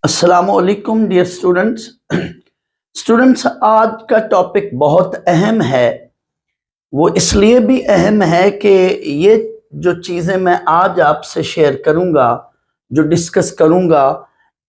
अस्सलामुअलैकुम dear students. Students, आज का टॉपिक बहुत अहम है। वो इसलिए भी अहम है कि ये जो चीज़ें मैं आज आपसे शेयर करूंगा, जो डिस्कस करूंगा,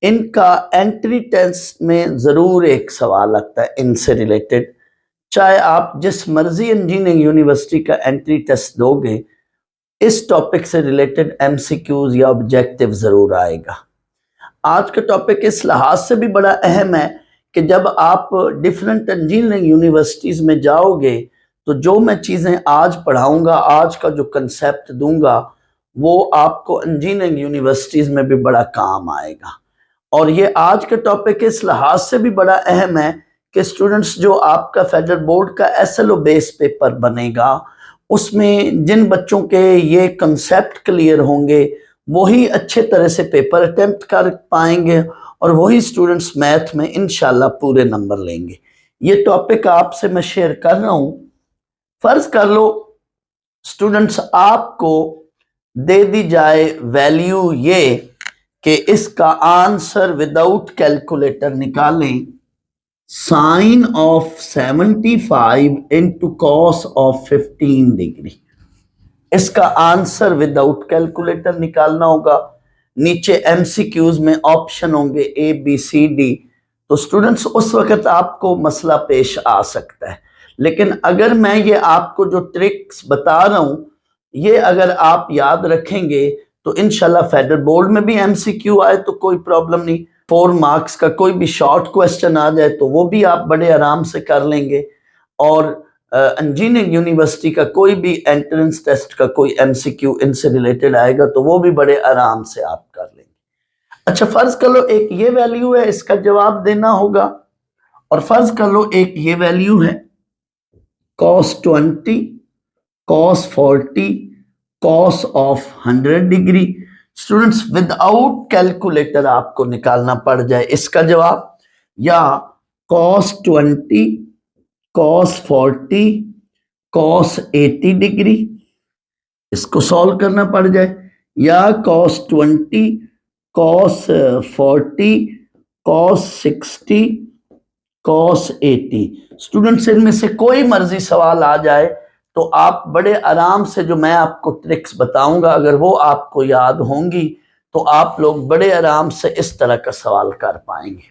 इनका एंट्री टेस्ट में ज़रूर एक सवाल आता है इनसे रिलेटेड। चाहे आप जिस मर्जी इंजीनियरिंग यूनिवर्सिटी का एंट्री टेस्ट दोगे, इस टॉपिक से रिलेटेड एमसीक्यूज या ऑब्जेक्टिव ज़रूर आएगा। आज का टॉपिक इस लिहाज से भी बड़ा अहम है कि जब आप डिफरेंट इंजीनियरिंग यूनिवर्सिटीज़ में जाओगे तो जो मैं चीज़ें आज पढ़ाऊंगा, आज का जो कंसेप्ट दूंगा, वो आपको इंजीनियरिंग यूनिवर्सिटीज़ में भी बड़ा काम आएगा। और ये आज का टॉपिक इस लिहाज से भी बड़ा अहम है कि स्टूडेंट्स, जो आपका फेडरल बोर्ड का एसएलओ बेस पेपर बनेगा, उसमें जिन बच्चों के ये कंसेप्ट क्लियर होंगे वही अच्छे तरह से पेपर अटेम्प्ट कर पाएंगे और वही स्टूडेंट्स मैथ में इंशाल्लाह पूरे नंबर लेंगे। ये टॉपिक आपसे मैं शेयर कर रहा हूं। फर्ज कर लो स्टूडेंट्स, आपको दे दी जाए वैल्यू ये कि इसका आंसर विदाउट कैलकुलेटर निकालें, sine of 75 into cos of 15 degree. इसका आंसर विदाउट कैलकुलेटर निकालना होगा। नीचे एमसीक्यूज में ऑप्शन होंगे ए बी सी डी। तो स्टूडेंट्स, उस वक्त आपको मसला पेश आ सकता है, लेकिन अगर मैं ये आपको जो ट्रिक्स बता रहा हूं, ये अगर आप याद रखेंगे तो इंशाल्लाह फेडरल बोर्ड में भी एमसीक्यू आए तो कोई प्रॉब्लम नहीं। 4 मार्क्स का कोई भी शॉर्ट क्वेश्चन आ जाए तो वो भी आप बड़े आराम से कर लेंगे। और इंजीनियरिंग यूनिवर्सिटी का कोई भी एंट्रेंस टेस्ट का कोई एमसीक्यू इनसे रिलेटेड आएगा तो वो भी बड़े आराम से आप कर लेंगे। अच्छा, फर्ज कर लो एक ये वैल्यू है, इसका जवाब देना होगा। और फर्ज कर लो एक ये वैल्यू है cos 20, cos 40, cos of 100 degree. Students, without calculator आपको निकालना पड़ जाए इसका जवाब, या cos 20, cos 40, cos 80 डिग्री, इसको सॉल्व करना पड़ जाए, या cos 20, cos 40, cos 60, cos 80। Students, इनमें से कोई मर्जी सवाल आ जाए तो आप बड़े आराम से, जो मैं आपको ट्रिक्स बताऊंगा, अगर वो आपको याद होंगी तो आप लोग बड़े आराम से इस तरह का सवाल कर पाएंगे।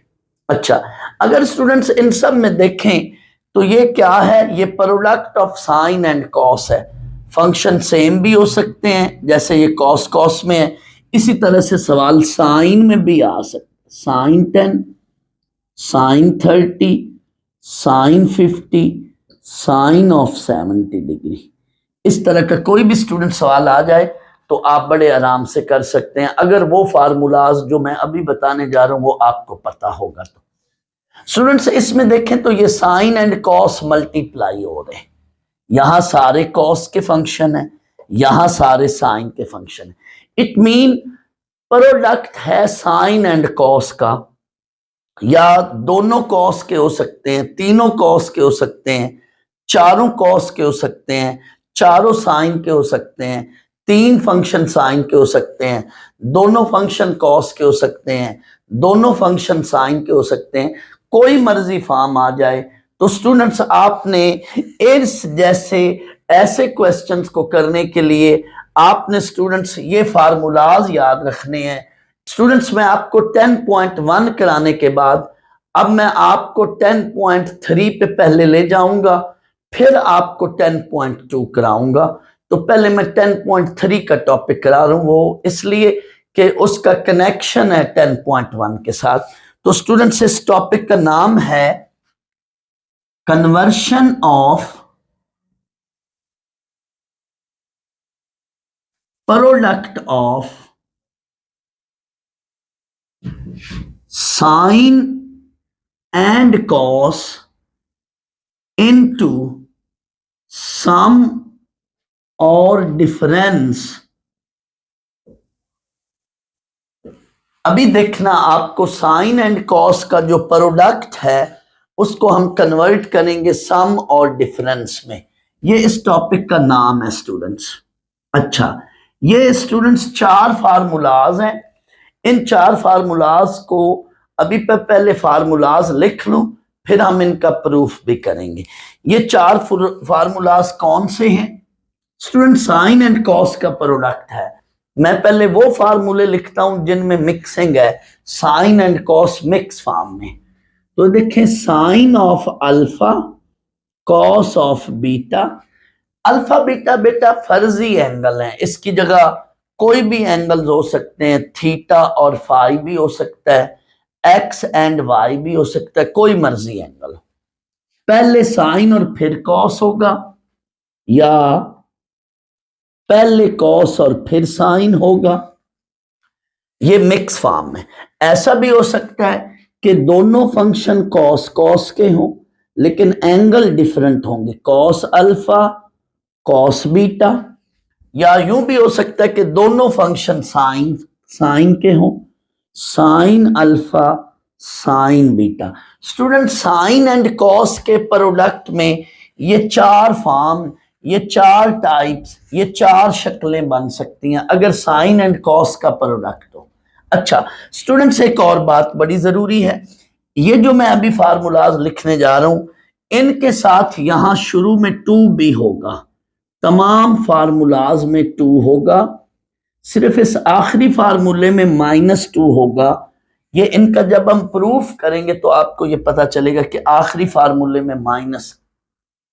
अच्छा, अगर स्टूडेंट्स इन सब में देखें तो ये क्या है, ये product of sine and cos है। फंक्शन सेम भी हो सकते हैं, जैसे ये कॉस कॉस में है, इसी तरह से सवाल साइन में भी आ सकते हैं। Sine 10, sine 30, sine 50, sine of 70 degree. इस तरह का कोई भी स्टूडेंट सवाल आ जाए तो आप बड़े आराम से कर सकते हैं, अगर वो फार्मूलाज जो मैं अभी बताने जा रहा हूं वो आपको पता होगा तो। स्टूडेंट्स, इसमें देखें तो ये साइन एंड कॉस मल्टीप्लाई हो रहे हैं। यहां सारे कॉस के फंक्शन है, यहां सारे साइन के फंक्शन है। इट मीन प्रोडक्ट है साइन एंड कॉस का, या दोनों कॉस के हो सकते हैं, तीनों कॉस के हो सकते हैं, चारों कॉस के हो सकते हैं, चारों साइन के हो सकते हैं, 3 फंक्शन साइन के हो सकते हैं, दोनों फंक्शन कॉस के हो सकते हैं, दोनों फंक्शन साइन के हो सकते हैं। कोई मर्जी फॉर्म आ जाए तो स्टूडेंट्स, आपने इस जैसे ऐसे क्वेश्चंस को करने के लिए आपने स्टूडेंट्स ये फार्मूलाज याद रखने हैं। स्टूडेंट्स, मैं आपको 10.1 कराने के बाद अब मैं आपको 10.3 पे पहले ले जाऊंगा, फिर आपको 10.2 कराऊंगा। तो पहले मैं 10.3 का टॉपिक करा रहा हूं, वो इसलिए कि उसका कनेक्शन है 10.1 के साथ। तो स्टूडेंट्स, इस टॉपिक का नाम है conversion of product of sine and cos into sum और डिफरेंस। अभी देखना, आपको साइन एंड कॉस का जो प्रोडक्ट है उसको हम कन्वर्ट करेंगे सम और डिफरेंस में। ये इस टॉपिक का नाम है स्टूडेंट्स। अच्छा, ये स्टूडेंट्स 4 फार्मूलाज हैं। इन 4 फार्मूलाज को अभी पहले फार्मूलाज लिख लूं, फिर हम इनका प्रूफ भी करेंगे। ये 4 फार्मूलाज कौन से हैं स्टूडेंट? साइन एंड कॉस का प्रोडक्ट है। मैं पहले वो फार्मूले लिखता हूं जिनमें मिक्सिंग है, sine and cos mix form में। तो देखें, sine of alpha cos of beta. Alpha beta बेटा फर्जी एंगल है, इसकी जगह कोई भी एंगल हो सकते हैं, थीटा और फाई भी हो सकता है, एक्स एंड वाई भी हो सकता है, कोई मर्जी एंगल। पहले साइन और फिर कॉस होगा, या पहले कॉस और फिर साइन होगा, ये मिक्स फॉर्म में। ऐसा भी हो सकता है कि दोनों फंक्शन कॉस कॉस के हों लेकिन एंगल डिफरेंट होंगे, कॉस अल्फा कॉस बीटा। या यूं भी हो सकता है कि दोनों फंक्शन साइन साइन के हों, sine alpha sine beta. Student, sine and cos के प्रोडक्ट में ये 4 फॉर्म, ये 4 टाइप्स, ये 4 शक्लें बन सकती हैं अगर साइन एंड कॉस का प्रोडक्ट हो। अच्छा स्टूडेंट्स, एक और बात बड़ी जरूरी है, ये जो मैं अभी फार्मूलाज लिखने जा रहा हूं, इनके साथ यहां शुरू में 2 भी होगा, तमाम फार्मूलाज में 2 होगा, सिर्फ इस आखिरी फार्मूले में -2 होगा। ये इनका जब हम प्रूफ करेंगे तो आपको ये पता चलेगा कि आखिरी फार्मूले में माइनस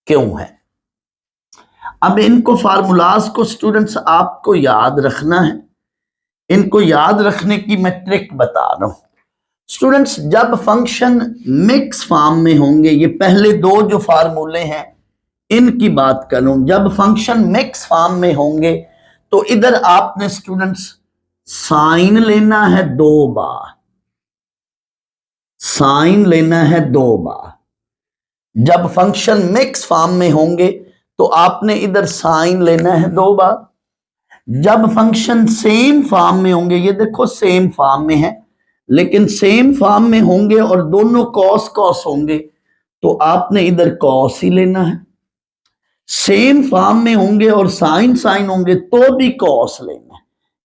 क्यों है। अब इनको फार्मूलाज को स्टूडेंट्स आपको याद रखना है, इनको याद रखने की मैं ट्रिक बता रहा हूं। स्टूडेंट्स, जब फंक्शन मिक्स फॉर्म में होंगे, ये पहले 2 जो फार्मूले हैं इनकी बात करूं, जब फंक्शन मिक्स फॉर्म में होंगे तो इधर आपने स्टूडेंट्स साइन लेना है 2 बार, साइन लेना है 2 बार। जब फंक्शन मिक्स फॉर्म में होंगे तो आपने इधर साइन लेना है 2 बार। जब फंक्शन सेम फॉर्म में होंगे, ये देखो सेम फॉर्म में है, लेकिन सेम फॉर्म में होंगे और दोनों कॉस कॉस होंगे तो आपने इधर कॉस ही लेना है। सेम फॉर्म में होंगे और साइन साइन होंगे तो भी कॉस लेना है।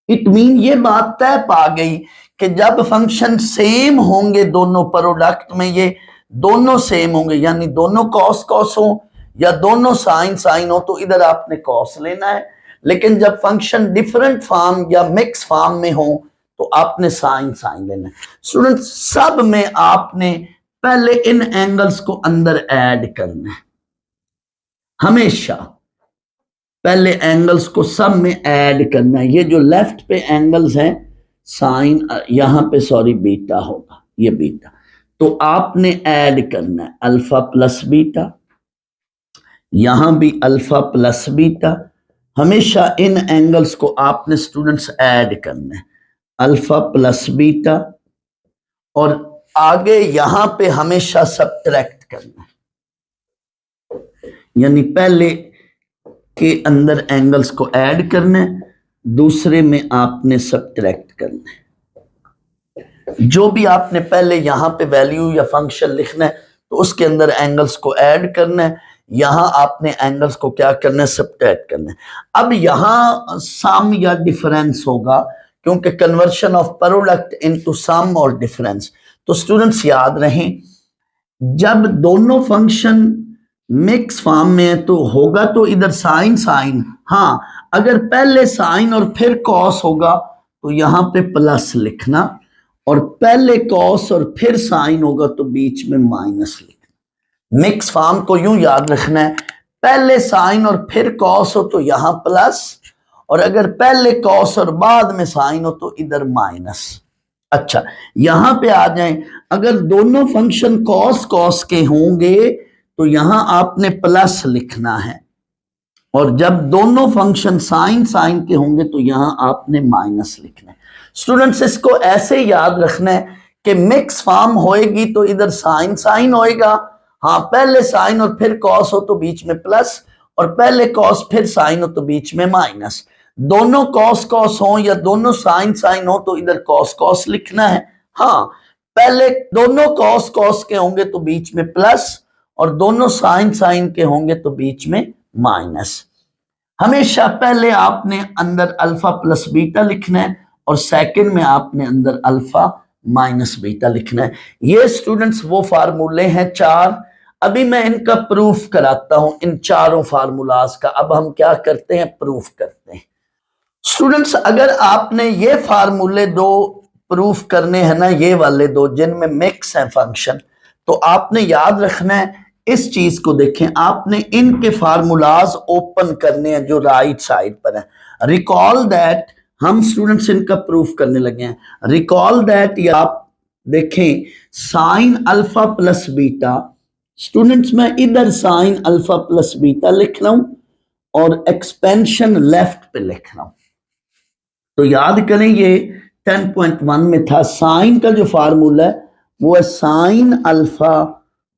इट मीन ये बात तय पा गई कि जब फंक्शन सेम होंगे दोनों प्रोडक्ट में, ये दोनों सेम होंगे यानी दोनों कॉस कॉस हो या दोनों साइन साइन हो तो इधर आपने कॉस लेना है। लेकिन जब फंक्शन डिफरेंट फॉर्म या मिक्स फॉर्म में हो तो आपने साइन साइन लेना है। स्टूडेंट, सब में आपने पहले इन एंगल्स को अंदर ऐड करना है, हमेशा पहले एंगल्स को सब में ऐड करना है। ये जो लेफ्ट पे एंगल्स हैं साइन, यहां पे सॉरी बीटा होगा, ये बीटा, तो आपने ऐड करना है अल्फा प्लस बीटा, यहां भी अल्फा प्लस बीटा। हमेशा इन एंगल्स को आपने स्टूडेंट्स ऐड करना है, अल्फा प्लस बीटा, और आगे यहां पे हमेशा सब्ट्रैक्ट करना है, यानी पहले के अंदर एंगल्स को ऐड करना है, दूसरे में आपने सब्ट्रैक्ट करना है। जो भी आपने पहले यहां पे वैल्यू या फंक्शन लिखना है तो उसके अंदर एंगल्स को ऐड करना है, यहां आपने एंगल्स को क्या करना है, सब्ट्रैक्ट करना है। अब यहां सम या डिफरेंस होगा क्योंकि conversion of product into sum और डिफरेंस। तो स्टूडेंट्स याद रहें, जब दोनों फंक्शन मिक्स फॉर्म में है तो होगा तो इधर साइन साइन, हाँ अगर पहले साइन और फिर कॉस होगा तो यहां पे प्लस लिखना, और पहले कॉस और फिर साइन होगा तो बीच में माइनस लिखना। मिक्स फॉर्म को यूं याद रखना है, पहले साइन और फिर कॉस हो तो यहां प्लस, और अगर पहले कॉस और बाद में साइन हो तो इधर माइनस। अच्छा यहां पे आ जाएं, अगर दोनों फंक्शन कॉस कॉस के होंगे तो यहां आपने प्लस लिखना है, और जब दोनों फंक्शन साइन साइन के होंगे तो यहां आपने माइनस लिखना है। स्टूडेंट्स, इसको ऐसे याद रखना है कि मिक्स फॉर्म होएगी तो इधर साइन साइन होएगा, हाँ पहले साइन और फिर कॉस हो तो बीच में प्लस, और पहले कॉस फिर साइन हो तो बीच में माइनस। दोनों कॉस कॉस हो या दोनों साइन साइन हो तो इधर कॉस कॉस लिखना है, हाँ पहले दोनों कॉस कॉस के होंगे तो बीच में प्लस, और दोनों साइन साइन के होंगे तो बीच में माइनस। हमेशा पहले आपने अंदर अल्फा प्लस बीटा लिखना है और सेकंड में आपने अंदर अल्फा माइनस बीटा लिखना है। ये स्टूडेंट्स वो फार्मूले हैं 4। अभी मैं इनका प्रूफ कराता हूं, इन चारों फार्मूलाज का। अब हम क्या करते हैं, प्रूफ करते हैं। स्टूडेंट्स अगर आपने ये फार्मूले 2 प्रूफ करने हैं ना, ये वाले 2 जिनमें मिक्स है फंक्शन, तो आपने याद रखना है इस चीज को। देखें, आपने इनके फार्मूलाज ओपन करने हैं जो राइट साइड पर है। रिकॉल दैट, हम स्टूडेंट्स इनका प्रूफ करने लगे हैं। रिकॉल दैट, या आप देखें sine alpha plus beta. Students मैं इधर साइन अल्फा प्लस बीटा लिख रहा हूं और एक्सपेंशन लेफ्ट पे लिख रहा हूं। तो याद करें ये 10.1 में था। साइन का जो फार्मूला है वो है साइन अल्फा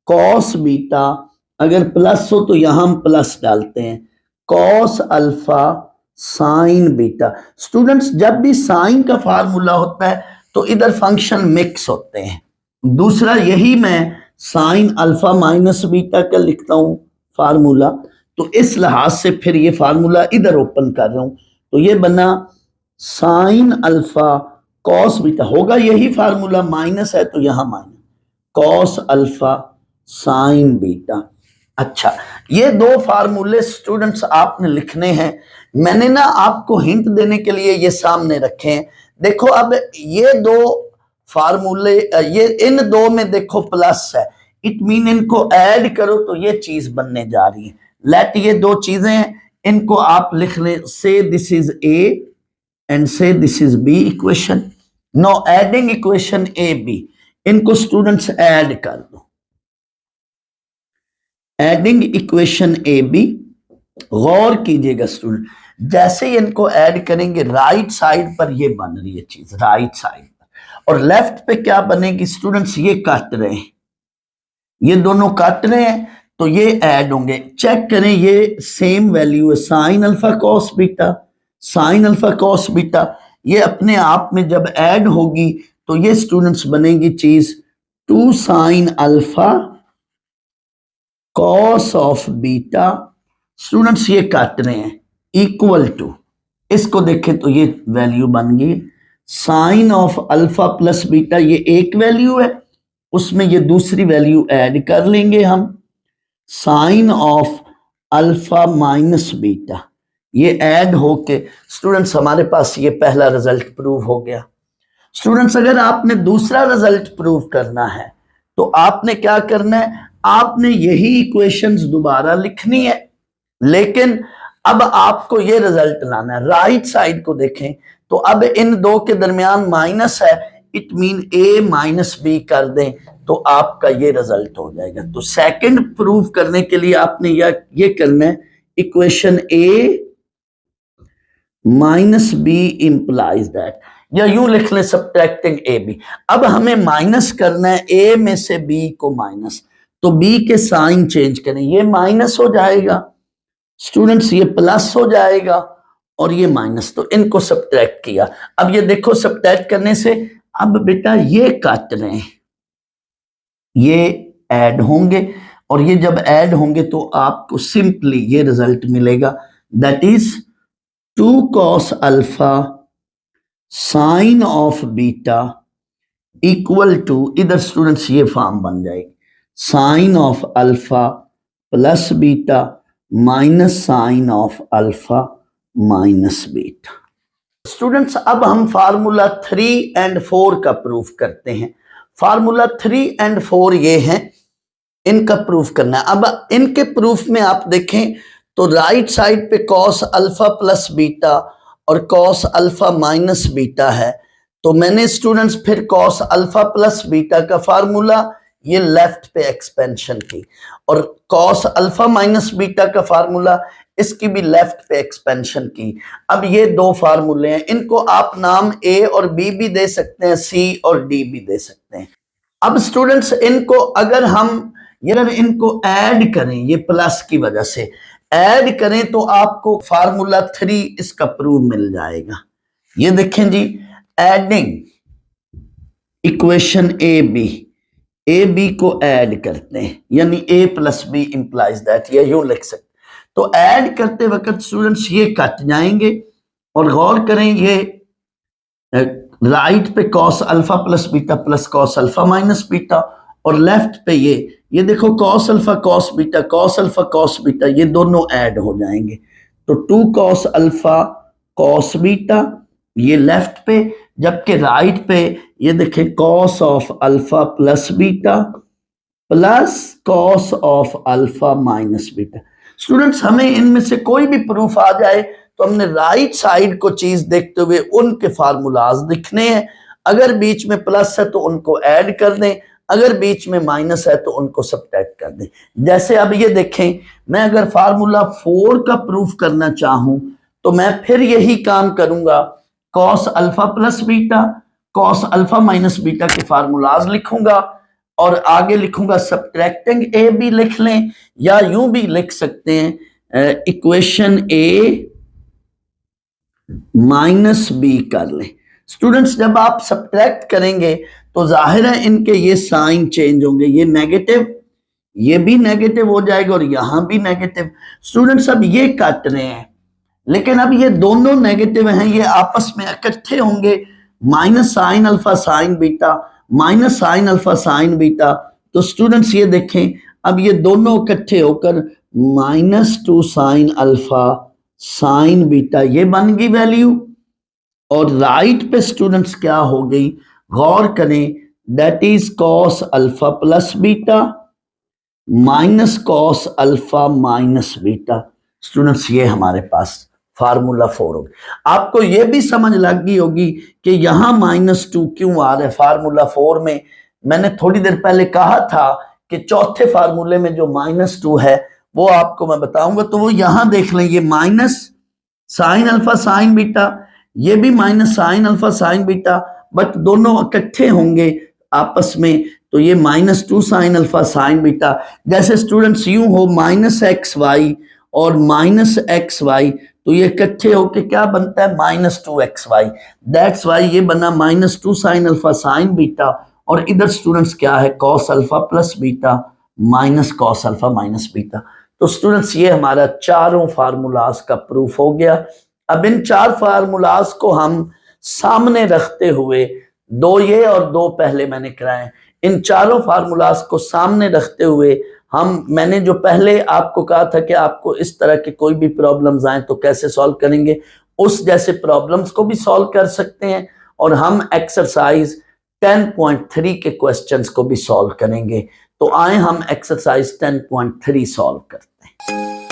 कॉस बीटा, अगर प्लस हो तो यहां हम प्लस डालते हैं, cos alpha sine beta. Students जब भी साइन का फार्मूला होता है तो इधर फंक्शन मिक्स होते हैं। दूसरा यही मैं साइन अल्फा माइनस बीटा का लिखता हूं फार्मूला, तो इस लिहाज से फिर ये फार्मूला इधर ओपन कर रहा हूं, तो ये बना साइन अल्फा कॉस बीटा। होगा यही फार्मूला, माइनस है तो यहां minus, cos alpha sine beta. अच्छा, ये 2 फार्मूले स्टूडेंट्स आपने लिखने हैं। मैंने ना आपको हिंट देने के लिए ये सामने रखे हैं। देखो अब ये 2 फार्मूले, ये इन 2 में देखो प्लस है, इट मीन इनको ऐड करो तो ये चीज बनने जा रही है। लेट ये 2 चीजें हैं, इनको आप लिख ले, से this is a and say this is B equation. Now adding equation AB, इनको स्टूडेंट्स ऐड कर दो। एडिंग इक्वेशन AB, गौर कीजिएगा स्टूडेंट, जैसे ही इनको ऐड करेंगे राइट साइड पर ये बन रही है चीज, राइट साइड पर, और लेफ्ट पे क्या बनेगी स्टूडेंट्स, ये कट रहे हैं, ये दोनों कट रहे हैं तो ये ऐड होंगे। चेक करें, ये सेम वैल्यू है, sine alpha cos beta, sine alpha cos beta. ये अपने आप में जब ऐड होगी तो ये स्टूडेंट्स बनेगी चीज 2 sine alpha cos of beta. Students ये काट रहे हैं, इक्वल टू, इसको देखें तो ये वैल्यू बन गई sine of alpha plus beta. ये एक वैल्यू है, उसमें ये दूसरी वैल्यू ऐड कर लेंगे हम, sine of alpha minus beta. ये ऐड होके स्टूडेंट्स हमारे पास ये पहला रिजल्ट प्रूव हो गया। स्टूडेंट्स अगर आपने दूसरा रिजल्ट प्रूव करना है तो आपने क्या करना है, आपने यही इक्वेशंस दोबारा लिखनी है, लेकिन अब आपको ये रिजल्ट लाना है। राइट साइड को देखें तो अब इन 2 के दरमियान माइनस है, it mean A minus B कर दें तो आपका ये रिजल्ट हो जाएगा। तो सेकंड प्रूव करने के लिए आपने ये करना है, equation A minus B implies that, या यूं लिख लें सब्ट्रैक्टिंग AB। अब हमें माइनस करना है A में से B को माइनस, तो B के साइन चेंज करें, ये माइनस हो जाएगा स्टूडेंट्स, ये प्लस हो जाएगा और ये माइनस, तो इनको सब्ट्रैक्ट किया। अब ये देखो सब्ट्रैक्ट करने से अब बेटा ये काट रहे हैं, ये ऐड होंगे, और ये जब ऐड होंगे तो आपको सिंपली ये रिजल्ट मिलेगा, that is 2 cos alpha sine of beta equal to, इधर स्टूडेंट्स ये फॉर्म बन जाएगी, sine of alpha plus beta minus sine of alpha minus beta. Students अब हम फार्मूला 3 और 4 का प्रूफ करते हैं। फार्मूला 3 और 4 ये हैं, इनका प्रूफ करना है। अब इनके प्रूफ में आप देखें तो राइट साइड पे कॉस अल्फा प्लस बीटा और कॉस अल्फा माइनस बीटा है, तो मैंने स्टूडेंट्स फिर कॉस अल्फा प्लस बीटा का फार्मूला ये लेफ्ट पे एक्सपेंशन की, और कॉस अल्फा माइनस बीटा का फार्मूला इसकी भी लेफ्ट पे एक्सपेंशन की। अब ये 2 फार्मूले हैं, इनको आप नाम A और B भी दे सकते हैं, C और D भी दे सकते हैं। अब स्टूडेंट्स इनको अगर इनको ऐड करें, ये प्लस की वजह से ऐड करें तो आपको फार्मूला 3 इसका प्रूफ मिल जाएगा। ये देखें जी, एडिंग इक्वेशन ए बी को ऐड करते हैं, यानी A plus B implies that, ये यूं लिख सकते। तो ऐड करते वक्त स्टूडेंट्स ये कट जाएंगे, और गौर करें ये राइट पे cos alpha plus beta plus cos alpha minus beta, और लेफ्ट पे ये देखो cos alpha cos beta cos alpha cos beta, ये दोनों ऐड हो जाएंगे। तो 2 कॉस अल्फा कॉस बीटा ये लेफ्ट पे, जबकि राइट पे ये देखें cos of alpha plus beta plus cos of alpha minus beta. Students, हमें इनमें से कोई भी प्रूफ आ जाए तो हमने राइट साइड को चीज देखते हुए उनके फार्मूलाज लिखने हैं। अगर बीच में प्लस है तो उनको ऐड कर दें, अगर बीच में माइनस है तो उनको सब्ट्रैक्ट कर दें। जैसे अब ये देखें, मैं अगर फार्मूला 4 का प्रूफ करना चाहूं तो मैं फिर यही काम करूंगा, cos alpha plus beta cos alpha minus beta के फार्मूलाज लिखूंगा और आगे लिखूंगा सब्ट्रैक्टिंग ए भी लिख लें, या यूं भी लिख सकते हैं इक्वेशन ए माइनस बी कर लें। स्टूडेंट्स, जब आप सब्ट्रैक्ट करेंगे तो जाहिर है इनके ये साइन चेंज होंगे, ये नेगेटिव ये भी नेगेटिव हो जाएगा और यहां भी नेगेटिव। स्टूडेंट्स, अब ये काट रहे हैं लेकिन अब ये दोनों नेगेटिव हैं, ये आपस में इकट्ठे होंगे, minus sign alpha sine beta minus sign alpha sine beta. तो स्टूडेंट्स ये देखें, अब ये दोनों इकट्ठे होकर -2 साइन अल्फा साइन बीटा ये बन गई वैल्यू, और राइट पे स्टूडेंट्स क्या हो गई, गौर करें, that is cos alpha plus beta minus cos alpha minus beta. Students, ये हमारे पास फार्मूला 4 होगा। आपको ये भी समझ लग गई होगी कि यहां -2 क्यों आ रहा है फार्मूला 4 में। मैंने थोड़ी देर पहले कहा था कि चौथे फार्मूले में जो -2 है वो आपको मैं बताऊंगा, तो वो यहां देख लें, ये minus sign alpha sine beta, ये भी minus sign alpha sine beta, but दोनों इकट्ठे होंगे आपस में, तो ये -2 साइन अल्फा साइन बीटा। जैसे स्टूडेंट्स यूं हो -xy और -xy, तो ये इकट्ठे होके क्या बनता है, -2xy। दैट्स वाई ये बना -2 साइन अल्फा साइन बीटा, और इधर स्टूडेंट्स क्या है, cos alpha plus beta minus cos alpha minus beta. तो स्टूडेंट्स, ये हमारा चारों फार्मूलाज का प्रूफ हो गया। अब इन 4 फार्मूलाज को हम सामने रखते हुए, 2 ये और 2 पहले मैंने कराए, इन चारों फार्मूलाज को सामने रखते हुए मैंने जो पहले आपको कहा था कि आपको इस तरह के कोई भी प्रॉब्लम्स आए तो कैसे सॉल्व करेंगे, उस जैसे प्रॉब्लम्स को भी सॉल्व कर सकते हैं, और हम एक्सरसाइज 10.3 के क्वेश्चंस को भी सॉल्व करेंगे। तो आए हम एक्सरसाइज 10.3 सॉल्व करते हैं।